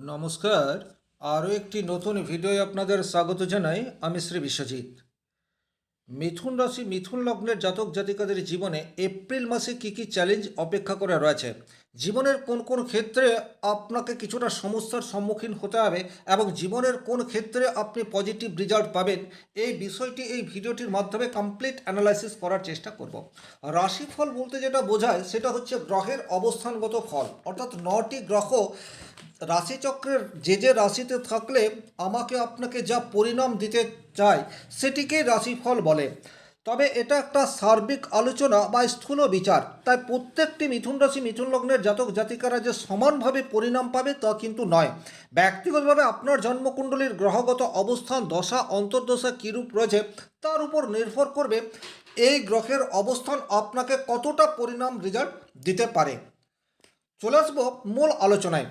নমস্কার। আরও একটি নতুন ভিডিওয় আপনাদের স্বাগত জানাই। আমি শ্রী বিশ্বজিৎ। মিথুন রাশি মিথুন লগ্নের জাতক জাতিকাদের জীবনে এপ্রিল মাসে কী কী চ্যালেঞ্জ অপেক্ষা করে রয়েছে, জীবনের কোন কোন ক্ষেত্রে আপনাকে কিছুটা সমস্যার সম্মুখীন হতে হবে এবং জীবনের কোন ক্ষেত্রে আপনি পজিটিভ রেজাল্ট পাবেন, এই বিষয়টি এই ভিডিওটির মাধ্যমে কমপ্লিট অ্যানালাইসিস করার চেষ্টা করব। রাশিফল বলতে যেটা বোঝায় সেটা হচ্ছে গ্রহের অবস্থানগত ফল, অর্থাৎ 9টি গ্রহ রাশিচক্রের যে রাশিতে থাকলে আমাকে আপনাকে যা পরিণাম দিতে চায় সেটিকেই রাশিফল বলে। তবে এটা একটা সার্বিক আলোচনা বা স্থূল বিচার, তাই প্রত্যেকটি মিথুন রাশি মিথুন লগ্নের জাতক জাতিকারা যে সমানভাবে পরিণাম পাবে তা কিন্তু নয়। ব্যক্তিগতভাবে আপনার জন্মকুণ্ডলীর গ্রহগত অবস্থান, দশা, অন্তর্দশা কীরূপ রয়েছে তার উপর নির্ভর করবে এই গ্রহের অবস্থান আপনাকে কতটা পরিণাম রেজাল্ট দিতে পারে। চলে আসবো মূল আলোচনায়।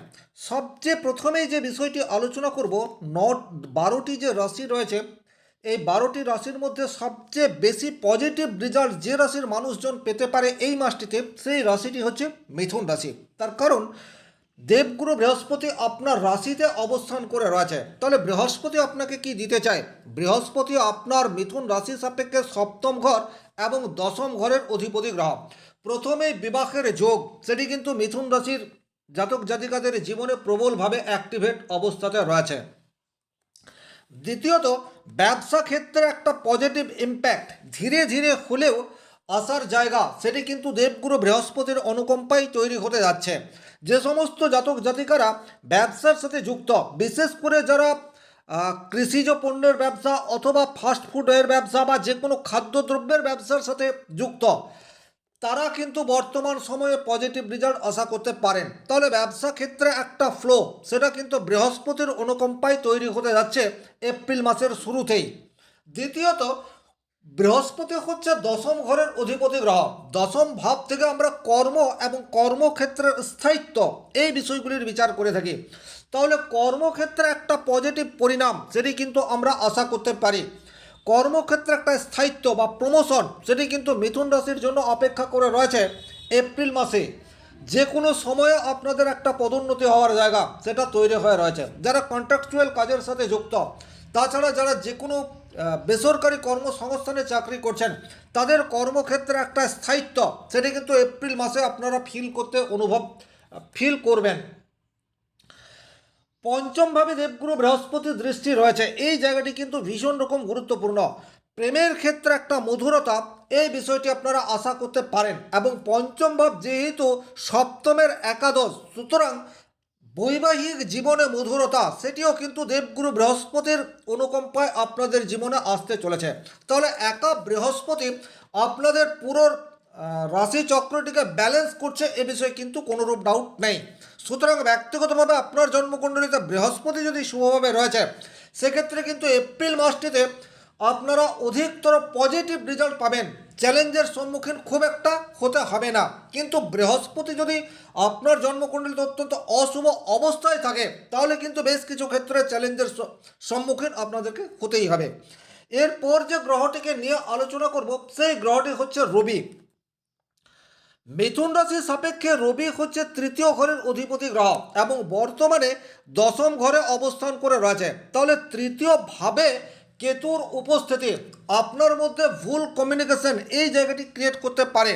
সবচেয়ে প্রথমেই যে বিষয়টি আলোচনা করব, 12টি যে রাশি রয়েছে, এই 12টি রাশির মধ্যে সবচেয়ে বেশি পজিটিভ রেজাল্ট যে রাশির মানুষজন পেতে পারে এই মাসটিতে, সেই রাশিটি হচ্ছে মিথুন রাশি। তার কারণ দেবগুরু বৃহস্পতি আপনার রাশিতে অবস্থান করে রয়েছে। তাহলে বৃহস্পতি আপনাকে কি দিতে চায়? বৃহস্পতি আপনার মিথুন রাশি সাপেক্ষে সপ্তম ঘর এবং দশম ঘরের অধিপতি গ্রহ। প্রথমেই বিবাহের যোগ, সেটি কিন্তু মিথুন রাশির জাতক জাতিকাদের জীবনে প্রবলভাবে অ্যাক্টিভেট অবস্থাতে রয়েছে। দ্বিতীয়ত, ব্যবসা ক্ষেত্রে একটা পজিটিভ ইম্প্যাক্ট ধীরে ধীরে হলেও আসার জায়গা, সেটি কিন্তু দেবগুরু বৃহস্পতির অনুকম্পায় তৈরি হতে যাচ্ছে। যে সমস্ত জাতক জাতিকারা ব্যবসার সাথে যুক্ত, বিশেষ করে যারা কৃষিজ পণ্যের ব্যবসা অথবা ফাস্ট ফুডের ব্যবসা বা যে কোনো খাদ্যদ্রব্যের ব্যবসার সাথে যুক্ত, তারা কিন্তু বর্তমান সময়ে পজিটিভ রেজাল্ট আশা করতে পারেন। তাহলে ব্যবসা ক্ষেত্রে একটা ফ্লো, সেটা কিন্তু বৃহস্পতির অনুকম্পায় তৈরি হতে যাচ্ছে এপ্রিল মাসের শুরুতেই। দ্বিতীয়ত, বৃহস্পতি হচ্ছে দশম ঘরের অধিপতি গ্রহ। দশম ভাব থেকে আমরা কর্ম এবং কর্মক্ষেত্রের স্থায়িত্ব, এই বিষয়গুলির বিচার করে থাকি। তাহলে কর্মক্ষেত্রে একটা পজিটিভ পরিণাম সেটি কিন্তু আমরা আশা করতে পারি। কর্মক্ষেত্রে একটা স্থায়িত্ব বা প্রমোশন, সেটি কিন্তু মিথুন রাশির জন্য অপেক্ষা করে রয়েছে এপ্রিল মাসে। যে কোনো সময়ে আপনাদের একটা পদোন্নতি হওয়ার জায়গা সেটা তৈরি হয়ে রয়েছে। যারা কন্ট্রাকচুয়াল কাজের সাথে যুক্ত, তাছাড়া যারা যে কোনো বেসরকারি কর্মসংস্থানে চাকরি করছেন, তাদের কর্মক্ষেত্রে একটা স্থায়িত্ব, সেটি কিন্তু এপ্রিল মাসে আপনারা ফিল করবেন। পঞ্চমভাবে দেবগুরু বৃহস্পতির দৃষ্টি রয়েছে, এই জায়গাটি কিন্তু ভীষণ রকম গুরুত্বপূর্ণ। প্রেমের ক্ষেত্রে একটা মধুরতা, এই বিষয়টি আপনারা আশা করতে পারেন। এবং পঞ্চম ভাব যেহেতু সপ্তমের একাদশ, সুতরাং বৈবাহিক জীবনে মধুরতা, সেটিও কিন্তু দেবগুরু বৃহস্পতির অনুকম্পায় আপনাদের জীবনে আসতে চলেছে। তাহলে একা বৃহস্পতি আপনাদের পুরো রাশি চক্রটিকে ব্যালেন্স করছে, এ বিষয়ে কিন্তু কোনোরূপ ডাউট নেই। সুতরাং ব্যক্তিগতভাবে আপনার জন্মকুণ্ডলীতে বৃহস্পতি যদি শুভভাবে রয়েছে, সেক্ষেত্রে কিন্তু এপ্রিল মাসটিতে আপনারা অধিকতর পজিটিভ রেজাল্ট পাবেন। চ্যালেঞ্জের সম্মুখীন খুব একটা হতে হবে না। কিন্তু বৃহস্পতি যদি আপনার জন্মকুণ্ডলীতে অত্যন্ত অশুভ অবস্থায় থাকে, তাহলে কিন্তু বেশ কিছু ক্ষেত্রে চ্যালেঞ্জের সম্মুখীন আপনাদেরকে হতেই হবে। এরপর যে গ্রহটিকে নিয়ে আলোচনা করব, সেই গ্রহটি হচ্ছে রবি। মিথুন রাশির সাপেক্ষে রবি হচ্ছে তৃতীয় ঘরের অধিপতি গ্রহ এবং বর্তমানে দশম ঘরে অবস্থান করে রয়েছে। তাহলে তৃতীয় ভাবে কেতুর উপস্থিতি আপনার মধ্যে ভুল কমিউনিকেশন, এই জায়গাটি ক্রিয়েট করতে পারে।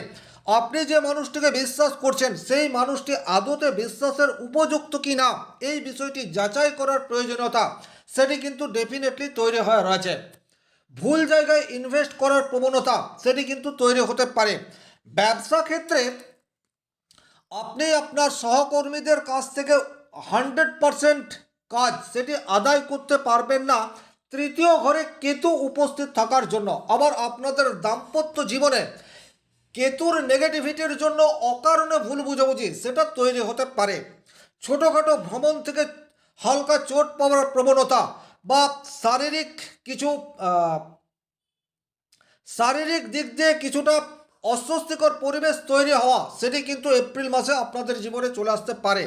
আপনি যে মানুষটিকে বিশ্বাস করছেন, সেই মানুষটি আদতে বিশ্বাসের উপযুক্ত কি না, এই বিষয়টি যাচাই করার প্রয়োজনীয়তা, সেটি কিন্তু ডেফিনেটলি তৈরি হয়ে রয়েছে। ভুল জায়গায় ইনভেস্ট করার প্রবণতা, সেটি কিন্তু তৈরি হতে পারে। ব্যবসা ক্ষেত্রে আপনি আপনার সহকর্মীদের কাছ থেকে 100% কাজ সেটি আদায় করতে পারবেন না তৃতীয় ঘরে কেতু উপস্থিত থাকার জন্য। আবার আপনাদের দাম্পত্য জীবনে কেতুর নেগেটিভিটির জন্য অকারণে ভুল বুঝাবুঝি সেটা তৈরি হতে পারে। ছোটোখাটো ভ্রমণ থেকে হালকা চোট পাওয়ার প্রবণতা বা শারীরিক কিছু শারীরিক দিক দিয়ে কিছুটা অস্বস্তিকর পরিবেশ তৈরি হওয়া, সেটি কিন্তু এপ্রিল মাসে আপনাদের জীবনে চলে আসতে পারে।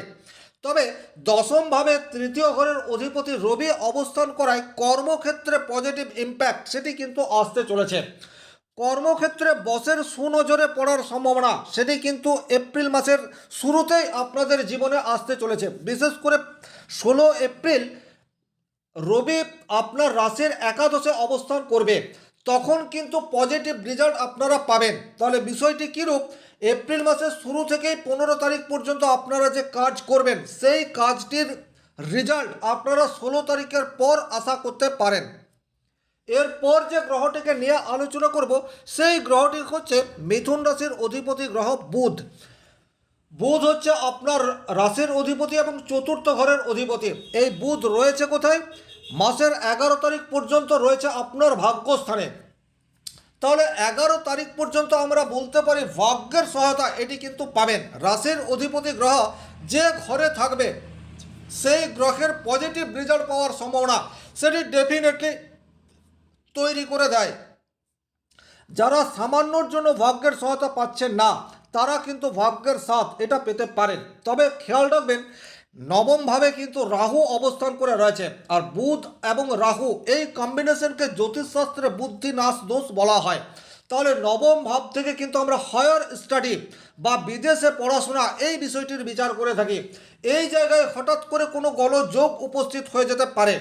তবে দশমভাবে তৃতীয় ঘরের অধিপতি রবি অবস্থান করায় কর্মক্ষেত্রে পজিটিভ ইম্প্যাক্ট, সেটি কিন্তু আসতে চলেছে। কর্মক্ষেত্রে বসের সুনজরে পড়ার সম্ভাবনা, সেটি কিন্তু এপ্রিল মাসের শুরুতেই আপনাদের জীবনে আসতে চলেছে। বিশেষ করে 16 এপ্রিল রবি আপনার রাশির একাদশে অবস্থান করবে, তখন কিন্তু পজিটিভ রেজাল্ট আপনারা পাবেন। তাহলে বিষয়টি কীরূপ, এপ্রিল মাসের শুরু থেকেই 15 তারিখ পর্যন্ত আপনারা যে কাজ করবেন সেই কাজটির রেজাল্ট আপনারা 16 তারিখের পর আশা করতে পারেন। এরপর যে গ্রহটিকে নিয়ে আলোচনা করব সেই গ্রহটি হচ্ছে মিথুন রাশির অধিপতি গ্রহ বুধ। বুধ হচ্ছে আপনার রাশির অধিপতি এবং চতুর্থ ঘরের অধিপতি। এই বুধ রয়েছে কোথায়, মাসের 11 তারিখ পর্যন্ত রয়েছে আপনার ভাগ্যস্থানে। তাহলে 11 তারিখ পর্যন্ত আমরা বলতে পারি ভাগ্যের সহায়তা এটি কিন্তু পাবেন। রাশির অধিপতি গ্রহ যে ঘরে থাকবে সেই গ্রহের পজিটিভ রেজাল্ট পাওয়ার সম্ভাবনা সেটি ডেফিনেটলি তৈরি করে দেয়। যারা সামান্যর জন্য ভাগ্যের সহায়তা পাচ্ছেন না তারা কিন্তু ভাগ্যের সাথ এটা পেতে পারেন। তবে খেয়াল রাখবেন নবমভাবে কিন্তু রাহু অবস্থান করে রয়েছে, আর বুধ এবং রাহু এই কম্বিনেশনকে জ্যোতিষশাস্ত্রে বুদ্ধি নাশ দোষ বলা হয়। তাহলে নবম ভাব থেকে কিন্তু আমরা হায়ার স্টাডি বা বিদেশে পড়াশোনা এই বিষয়টির বিচার করে থাকি। এই জায়গায় হঠাৎ করে কোনো গোলযোগ উপস্থিত হয়ে যেতে পারে।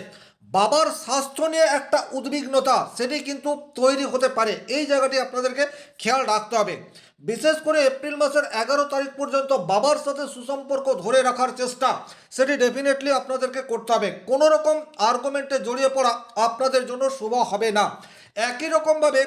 বাবার স্বাস্থ্য নিয়ে একটা উদ্বিগ্নতা সেটি কিন্তু তৈরি হতে পারে, এই জায়গাটি আপনাদেরকে খেয়াল রাখতে হবে। বিশেষ করে এপ্রিল মাসের 11 তারিখ পর্যন্ত বাবার সাথে সুসম্পর্ক ধরে রাখার চেষ্টা সেটি ডেফিনেটলি আপনাদেরকে করতে হবে। কোনো রকম আর্গুমেন্টে জড়িয়ে পড়া আপনাদের জন্য শুভ হবে না। একই রকমভাবে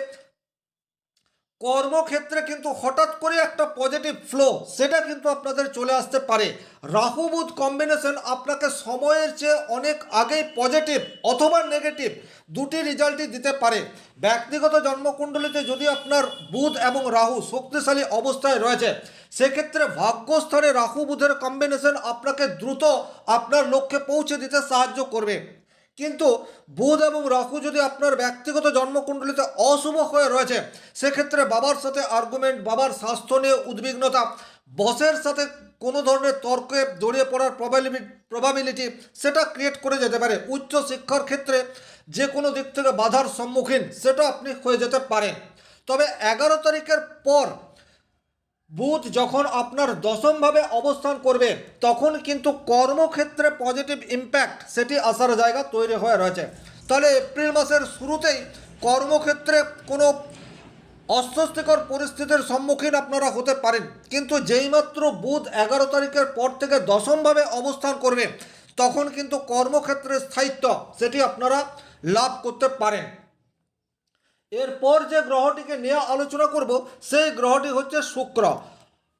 কর্মক্ষেত্রে কিন্তু হঠাৎ করে একটা পজিটিভ ফ্লো সেটা কিন্তু আপনাদের চলে আসতে পারে। রাহু বুধ কম্বিনেশন আপনাকে সময়ের চেয়ে অনেক আগেই পজিটিভ অথবা নেগেটিভ দুটি রেজাল্টই দিতে পারে। ব্যক্তিগত জন্মকুণ্ডলিতে যদি আপনার বুধ এবং রাহু শক্তিশালী অবস্থায় রয়েছে সেক্ষেত্রে ভাগ্যস্থানে রাহু বুধের কম্বিনেশন আপনাকে দ্রুত আপনার লক্ষ্যে পৌঁছে দিতে সাহায্য করবে। কিন্তু বুধ এবং রাহু যদি আপনার ব্যক্তিগত জন্মকুণ্ডলিতে অশুভ হয়ে রয়েছে সেক্ষেত্রে বাবার সাথে আর্গুমেন্ট, বাবার স্বাস্থ্য নিয়ে উদ্বিগ্নতা, বসের সাথে কোনো ধরনের তর্কে জড়িয়ে পড়ার প্রবাবিলিটি সেটা ক্রিয়েট করে যেতে পারে। উচ্চ শিক্ষার ক্ষেত্রে যে কোনো দিক থেকে বাধার সম্মুখীন সেটা আপনি হয়ে যেতে পারেন। তবে 11 তারিখের পর বুধ যখন আপনার দশমভাবে অবস্থান করবে তখন কিন্তু কর্মক্ষেত্রে পজিটিভ ইম্প্যাক্ট সেটি আসার জায়গা তৈরি হয়ে রয়েছে। তাহলে এপ্রিল মাসের শুরুতেই কর্মক্ষেত্রে কোনো অস্বস্তিকর পরিস্থিতির সম্মুখীন আপনারা হতে পারেন, কিন্তু যেইমাত্র বুধ 11 তারিখের পর থেকে দশমভাবে অবস্থান করবে তখন কিন্তু কর্মক্ষেত্রের স্থায়িত্ব সেটি আপনারা লাভ করতে পারেন। এরপর যে গ্রহটিকে নিয়ে আলোচনা করব সেই গ্রহটি হচ্ছে শুক্র।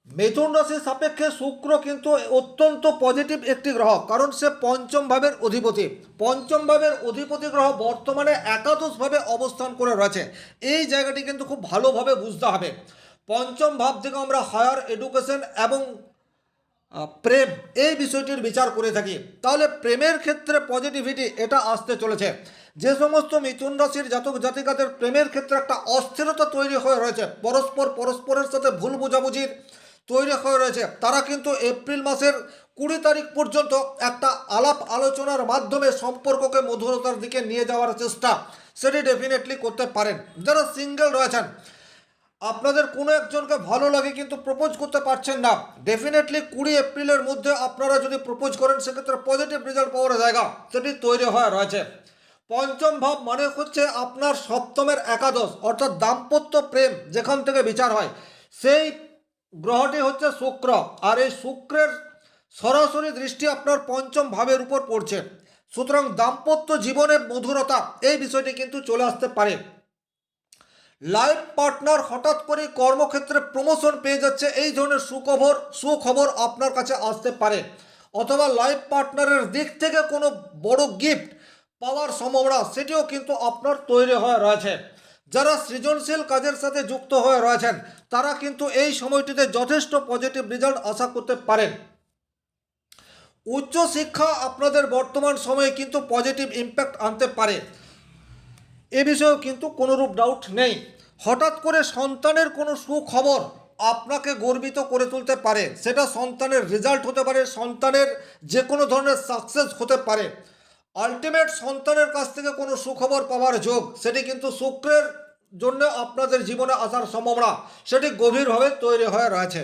মিথুন রাশির সাপেক্ষে শুক্র কিন্তু অত্যন্ত পজিটিভ একটি গ্রহ, কারণ সে পঞ্চম ভাবের অধিপতি। পঞ্চম ভাবের অধিপতি গ্রহ বর্তমানে একাদশভাবে অবস্থান করে রয়েছে। এই জায়গাটি কিন্তু খুব ভালোভাবে বুঝতে হবে। পঞ্চম ভাব থেকে আমরা হায়ার এডুকেশন এবং প্রেম এই বিষয়টির বিচার করে থাকি। তাহলে প্রেমের ক্ষেত্রে পজিটিভিটি এটা আসতে চলেছে। যে সমস্ত মিথুন রাশির জাতক জাতিকাদের প্রেমের ক্ষেত্রে একটা অস্থিরতা তৈরি হয়ে রয়েছে, পরস্পরের সাথে ভুল বোঝাবুঝির তৈরি হয়ে রয়েছে, তারা কিন্তু এপ্রিল মাসের 20 তারিখ পর্যন্ত একটা আলাপ আলোচনার মাধ্যমে সম্পর্ককে মধুরতার দিকে নিয়ে যাওয়ার চেষ্টা সেটি ডেফিনেটলি করতে পারেন। যারা সিঙ্গেল রয়েছেন, আপনাদের কোনো একজনকে ভালো লাগে কিন্তু প্রপোজ করতে পারছেন না, ডেফিনেটলি 20 এপ্রিলের মধ্যে আপনারা যদি প্রপোজ করেন সেক্ষেত্রে পজিটিভ রেজাল্ট পাওয়ার জায়গা সেটি তৈরি হয়ে রয়েছে। পঞ্চম ভাব মানে হচ্ছে আপনার সপ্তমের একাদশ, অর্থাৎ দাম্পত্য প্রেম যেখান থেকে বিচার হয় সেই গ্রহটি হচ্ছে শুক্র। আর এই শুক্রের সরাসরি দৃষ্টি আপনার পঞ্চম ভাবের উপর পড়ছে, সুতরাং দাম্পত্য জীবনের মধুরতা এই বিষয়টি কিন্তু চলে আসতে পারে। লাইফ পার্টনার হঠাৎ করে কর্মক্ষেত্রে প্রমোশন পেয়ে যাচ্ছে, এই ধরনের সুখবর আপনার কাছে আসতে পারে। অথবা লাইফ পার্টনারের দিক থেকে কোনো বড় গিফট পাওয়ার সম্ভাবনা সেটিও কিন্তু আপনার তৈরি হয়ে রয়েছে। যারা সৃজনশীল কাজের সাথে যুক্ত হয়ে রয়েছেন তারা কিন্তু এই সময়টিতে যথেষ্ট পজিটিভ রেজাল্ট আশা করতে পারেন। উচ্চশিক্ষা আপনাদের বর্তমান সময়ে কিন্তু পজিটিভ ইম্প্যাক্ট আনতে পারে, এ বিষয়েও কিন্তু কোনোরূপ ডাউট নেই। হঠাৎ করে সন্তানের কোনো সুখবর আপনাকে গর্বিত করে তুলতে পারে, সেটা সন্তানের রেজাল্ট হতে পারে, সন্তানের যে কোনো ধরনের সাকসেস হতে পারে। আলটিমেট সন্তানের কাছ থেকে কোনো সুখবর পাওয়ার যোগ সেটি কিন্তু শুক্রের জন্য আপনাদের জীবনে আসার সম্ভাবনা সেটি গভীরভাবে তৈরি হয়ে রয়েছে।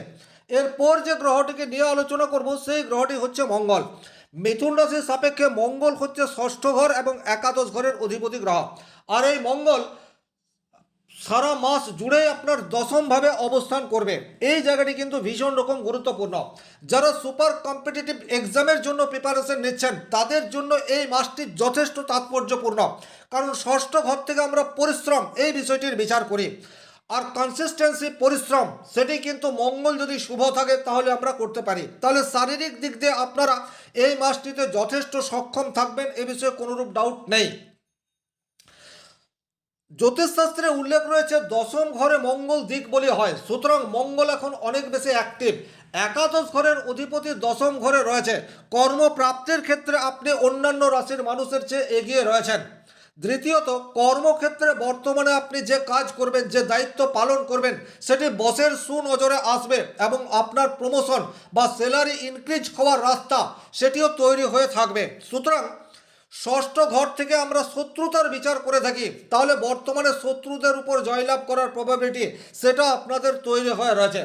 এরপর যে গ্রহটিকে নিয়ে আলোচনা করব সেই গ্রহটি হচ্ছে মঙ্গল। মিথুন রাশির সাপেক্ষে মঙ্গল হচ্ছে ষষ্ঠ ঘর এবং একাদশ ঘরের অধিপতি গ্রহ। আর এই মঙ্গল সারা মাস জুড়েই আপনার দশমভাবে অবস্থান করবে। এই জায়গাটি কিন্তু ভীষণ রকম গুরুত্বপূর্ণ। যারা সুপার কম্পিটিটিভ এক্সামের জন্য প্রিপারেশন নিচ্ছেন তাদের জন্য এই মাসটি যথেষ্ট তাৎপর্যপূর্ণ, কারণ ষষ্ঠ ঘর থেকে আমরা পরিশ্রম এই বিষয়টির বিচার করি। আর কনসিস্টেন্সি পরিশ্রম সেটি কিন্তু মঙ্গল যদি শুভ থাকে তাহলে আমরা করতে পারি। তাহলে শারীরিক দিক দিয়ে আপনারা এই মাসটিতে যথেষ্ট সক্ষম থাকবেন, এ বিষয়ে কোনোরূপ ডাউট নেই। জ্যোতিষশাস্ত্রে উল্লেখ রয়েছে দশম ঘরে মঙ্গল দিক বলি হয়, সুতরাং মঙ্গল এখন অনেক বেশি অ্যাক্টিভ। একাদশ ঘরের অধিপতি দশম ঘরে রয়েছে। কর্মপ্রাপ্তির ক্ষেত্রে আপনি অন্যান্য রাশির মানুষের চেয়ে এগিয়ে রয়েছেন। দ্বিতীয়ত, কর্মক্ষেত্রে বর্তমানে আপনি যে কাজ করবেন, যে দায়িত্ব পালন করবেন, সেটি বসের সুনজরে আসবে এবং আপনার প্রমোশন বা স্যালারি ইনক্রিজ হওয়ার রাস্তা সেটিও তৈরি হয়ে থাকবে। সুতরাং ষষ্ঠ ঘর থেকে আমরা শত্রুতার বিচার করে থাকি, তাহলে বর্তমানে শত্রুদের উপর জয়লাভ করার প্রবাবিলিটি সেটা আপনাদের তৈরি হয়ে রয়েছে।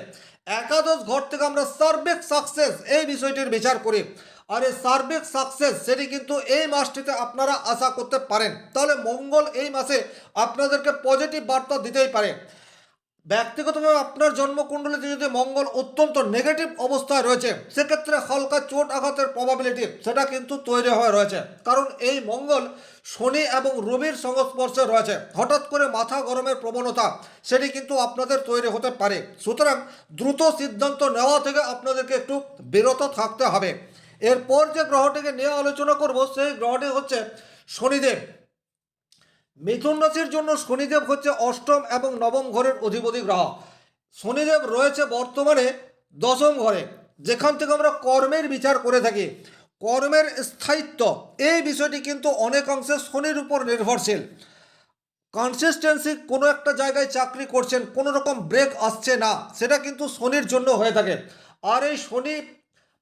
একাদশ ঘর থেকে আমরা সার্বিক সাকসেস এই বিষয়টির বিচার করি, আর এই সার্বিক সাকসেস সেটি কিন্তু এই মাসটিতে আপনারা আশা করতে পারেন। তাহলে মঙ্গল এই মাসে আপনাদেরকে পজিটিভ বার্তা দিতেই পারে। ব্যক্তিগতভাবে আপনার জন্মকুণ্ডলিতে যদি মঙ্গল অত্যন্ত নেগেটিভ অবস্থায় রয়েছে, সেক্ষেত্রে হালকা চোট আঘাতের প্রবাবিলিটি সেটা কিন্তু তৈরি হয়ে রয়েছে, কারণ এই মঙ্গল শনি এবং রবির সংস্পর্শে রয়েছে। হঠাৎ করে মাথা গরমের প্রবণতা সেটি কিন্তু আপনাদের তৈরি হতে পারে। সুতরাং দ্রুত সিদ্ধান্ত নেওয়া থেকে আপনাদেরকে একটু বিরত থাকতে হবে। এরপর যে গ্রহটিকে নিয়ে আলোচনা করব সেই গ্রহটি হচ্ছে শনিদেব। মিথুন রাশির জন্য শনিদেব হচ্ছে অষ্টম এবং নবম ঘরের অধিপতি গ্রহ। শনিদেব রয়েছে বর্তমানে দশম ঘরে, যেখান থেকে আমরা কর্মের বিচার করে থাকি। কর্মের স্থায়িত্ব এই বিষয়টি কিন্তু অনেকাংশে শনির উপর নির্ভরশীল। কনসিস্টেন্সি কোনো একটা জায়গায় চাকরি করছেন, কোনো রকম ব্রেক আসছে না, সেটা কিন্তু শনির জন্য হয়ে থাকে। আর এই শনি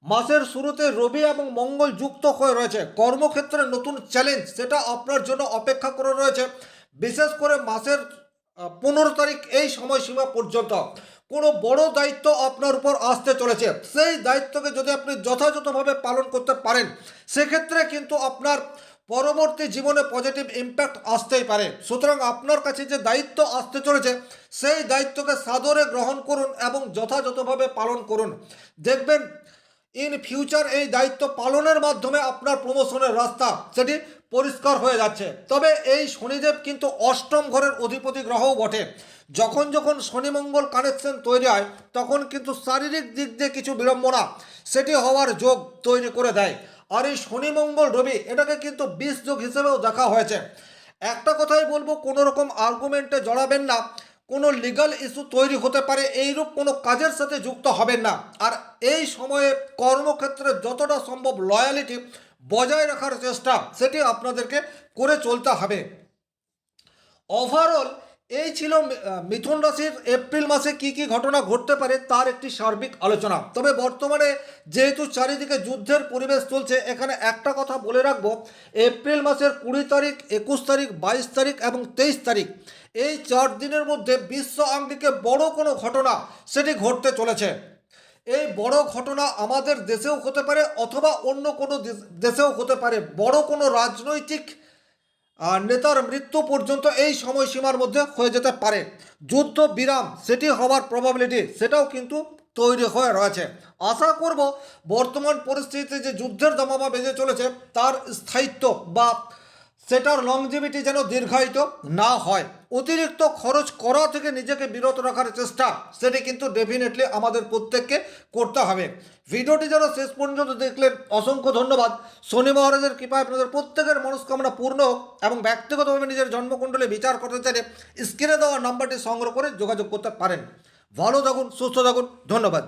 মাসের শুরুতে রবি এবং মঙ্গল যুক্ত হয়ে রয়েছে। কর্মক্ষেত্রে নতুন চ্যালেঞ্জ সেটা আপনার জন্য অপেক্ষা করে রয়েছে। বিশেষ করে মাসের 15 তারিখ এই সময়সীমা পর্যন্ত কোনো বড় দায়িত্ব আপনার উপর আসতে চলেছে। সেই দায়িত্বকে যদি আপনি যথাযথভাবে পালন করতে পারেন, সেক্ষেত্রে কিন্তু আপনার পরবর্তী জীবনে পজিটিভ ইম্প্যাক্ট আসতেই পারে। সুতরাং আপনার কাছে যে দায়িত্ব আসতে চলেছে সেই দায়িত্বকে সাদরে গ্রহণ করুন এবং যথাযথভাবে পালন করুন। দেখবেন ইন ফিউচার এই দায়িত্ব পালনের মাধ্যমে আপনার প্রমোশনের রাস্তা সেটি পরিষ্কার হয়ে যাচ্ছে। তবে এই শনিদেব কিন্তু অষ্টম ঘরের অধিপতি গ্রহও বটে। যখন যখন শনি মঙ্গল কানেকশন তৈরি হয় তখন কিন্তু শারীরিক দিক দিয়ে কিছু বিড়ম্বনা সেটি হওয়ার যোগ তৈরি করে দেয়। আর এই শনি মঙ্গল রবি এটাকে কিন্তু 20 যোগ হিসেবেও দেখা হয়েছে। একটা কথাই বলবো, কোনো রকম আর্গুমেন্টে জড়াবেন না। কোনো লিগাল ইস্যু তৈরি হতে পারে এইরূপ কোনো কাজের সাথে যুক্ত হবেন না। আর এই সময়ে কর্মক্ষেত্রে যতটা সম্ভব লয়ালিটি বজায় রাখার চেষ্টা সেটি আপনাদেরকে করে চলতে হবে। ওভারঅল এই ছিল মিথুন রাশির এপ্রিল মাসে কি কি ঘটনা ঘটতে পারে তার একটি সার্বিক আলোচনা। তবে বর্তমানে যেহেতু চারিদিকে যুদ্ধের পরিবেশ চলছে, এখানে একটা কথা বলে রাখবো, এপ্রিল মাসের 20 তারিখ, 21 তারিখ, 22 তারিখ এবং 23 তারিখ এই 4 দিনের মধ্যে বিশ্ব আঙ্গিকে বড় কোনো ঘটনা সেটি ঘটতে চলেছে। এই বড় ঘটনা আমাদের দেশেও হতে পারে অথবা অন্য কোনো দেশেও হতে পারে। বড় কোনো রাজনৈতিক নেতার মৃত্যু পর্যন্ত এই সময়সীমার মধ্যে হয়ে যেতে পারে। যুদ্ধ বিরাম সেটি হওয়ার প্রবাবিলিটি সেটাও কিন্তু তৈরি হয়ে রয়েছে। আশা করব বর্তমান পরিস্থিতিতে যে যুদ্ধের দামামা বেজে চলেছে তার স্থায়িত্ব বা সেটার লংজিভিটি যেন দীর্ঘায়িত না হয়। অতিরিক্ত খরচ করা থেকে নিজেকে বিরত রাখার চেষ্টা সেটি কিন্তু ডেফিনেটলি আমাদের প্রত্যেককে করতে হবে। ভিডিওটি যারা শেষ পর্যন্ত দেখলেন অসংখ্য ধন্যবাদ। শনি মহারাজের কৃপায় আপনাদের প্রত্যেকের মনস্কামনা পূর্ণ হোক এবং ব্যক্তিগতভাবে নিজের জন্মকুণ্ডলী বিচার করতে চাইলে স্ক্রিনে দেওয়া নাম্বারটি সংগ্রহ করে যোগাযোগ করতে পারেন। ভালো থাকুন, সুস্থ থাকুন, ধন্যবাদ।